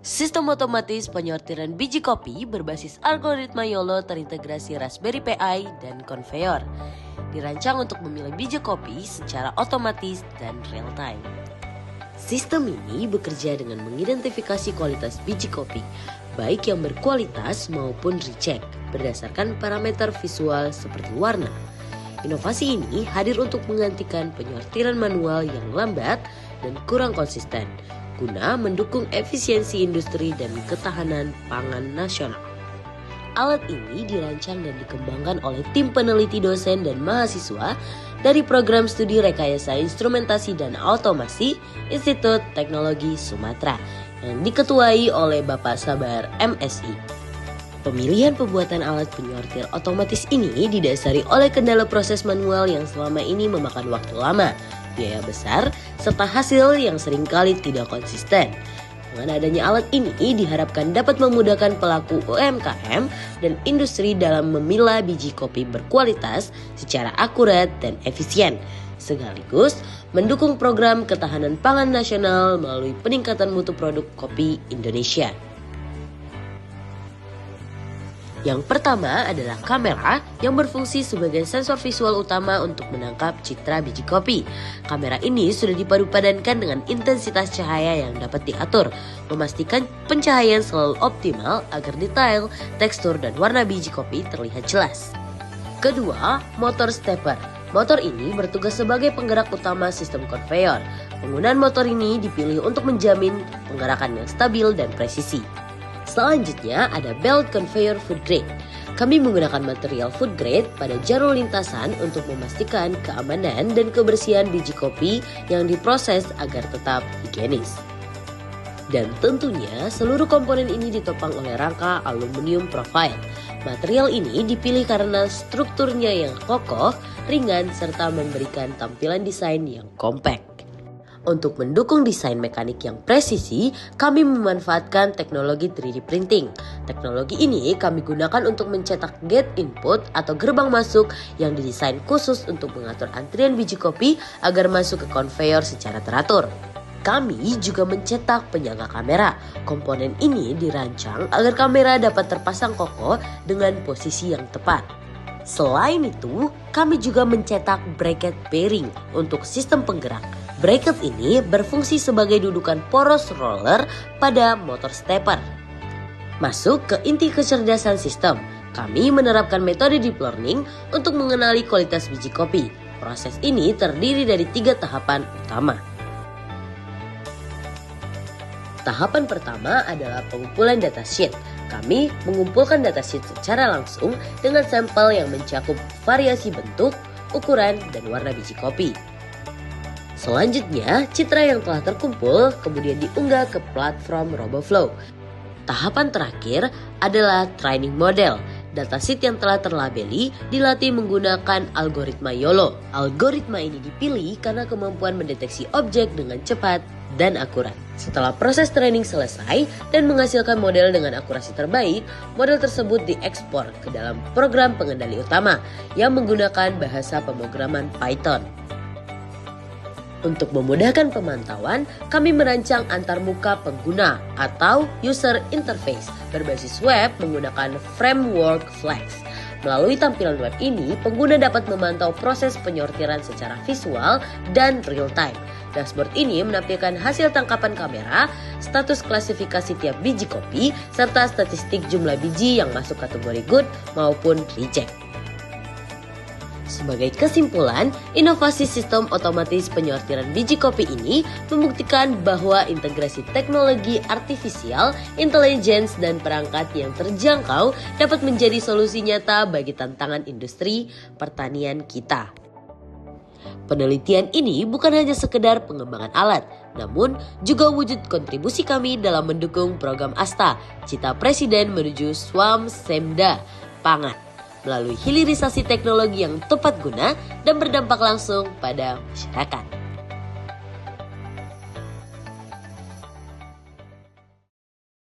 Sistem otomatis penyortiran biji kopi berbasis algoritma YOLO terintegrasi Raspberry Pi dan konveyor. Dirancang untuk memilih biji kopi secara otomatis dan real time. Sistem ini bekerja dengan mengidentifikasi kualitas biji kopi, baik yang berkualitas maupun recheck, berdasarkan parameter visual seperti warna. Inovasi ini hadir untuk menggantikan penyortiran manual yang lambat dan kurang konsisten, guna mendukung efisiensi industri dan ketahanan pangan nasional. Alat ini dirancang dan dikembangkan oleh tim peneliti dosen dan mahasiswa dari Program Studi Rekayasa Instrumentasi dan Otomasi Institut Teknologi Sumatera yang diketuai oleh Bapak Sabar MSI. Pemilihan pembuatan alat penyortir otomatis ini didasari oleh kendala proses manual yang selama ini memakan waktu lama, biaya besar, serta hasil yang seringkali tidak konsisten. Dengan adanya alat ini diharapkan dapat memudahkan pelaku UMKM dan industri dalam memilah biji kopi berkualitas secara akurat dan efisien, sekaligus mendukung program ketahanan pangan nasional melalui peningkatan mutu produk kopi Indonesia. Yang pertama adalah kamera yang berfungsi sebagai sensor visual utama untuk menangkap citra biji kopi. Kamera ini sudah dipadupadankan dengan intensitas cahaya yang dapat diatur, memastikan pencahayaan selalu optimal agar detail, tekstur, dan warna biji kopi terlihat jelas. Kedua, motor stepper. Motor ini bertugas sebagai penggerak utama sistem konveyor. Penggunaan motor ini dipilih untuk menjamin penggerakan yang stabil dan presisi. Selanjutnya ada belt conveyor food grade. Kami menggunakan material food grade pada jarum lintasan untuk memastikan keamanan dan kebersihan biji kopi yang diproses agar tetap higienis. Dan tentunya seluruh komponen ini ditopang oleh rangka aluminium profile. Material ini dipilih karena strukturnya yang kokoh, ringan, serta memberikan tampilan desain yang kompak. Untuk mendukung desain mekanik yang presisi, kami memanfaatkan teknologi 3D printing. Teknologi ini kami gunakan untuk mencetak gate input atau gerbang masuk yang didesain khusus untuk mengatur antrian biji kopi agar masuk ke konveyor secara teratur. Kami juga mencetak penyangga kamera. Komponen ini dirancang agar kamera dapat terpasang kokoh dengan posisi yang tepat. Selain itu, kami juga mencetak bracket bearing untuk sistem penggerak. Bracket ini berfungsi sebagai dudukan poros roller pada motor stepper. Masuk ke inti kecerdasan sistem, kami menerapkan metode deep learning untuk mengenali kualitas biji kopi. Proses ini terdiri dari 3 tahapan utama. Tahapan pertama adalah pengumpulan datasheet. Kami mengumpulkan datasheet secara langsung dengan sampel yang mencakup variasi bentuk, ukuran, dan warna biji kopi. Selanjutnya, citra yang telah terkumpul kemudian diunggah ke platform RoboFlow. Tahapan terakhir adalah training model. Datasheet yang telah terlabeli dilatih menggunakan algoritma YOLO. Algoritma ini dipilih karena kemampuan mendeteksi objek dengan cepat dan akurat. Setelah proses training selesai dan menghasilkan model dengan akurasi terbaik, model tersebut diekspor ke dalam program pengendali utama yang menggunakan bahasa pemrograman Python. Untuk memudahkan pemantauan, kami merancang antarmuka pengguna atau user interface berbasis web menggunakan framework Flex. Melalui tampilan web ini, pengguna dapat memantau proses penyortiran secara visual dan real time. Dashboard ini menampilkan hasil tangkapan kamera, status klasifikasi tiap biji kopi, serta statistik jumlah biji yang masuk kategori good maupun reject. Sebagai kesimpulan, inovasi sistem otomatis penyortiran biji kopi ini membuktikan bahwa integrasi teknologi artifisial, intelligence, dan perangkat yang terjangkau dapat menjadi solusi nyata bagi tantangan industri pertanian kita. Penelitian ini bukan hanya sekedar pengembangan alat, namun juga wujud kontribusi kami dalam mendukung program ASTA, Cita Presiden menuju Swamsemda Pangan, melalui hilirisasi teknologi yang tepat guna dan berdampak langsung pada masyarakat.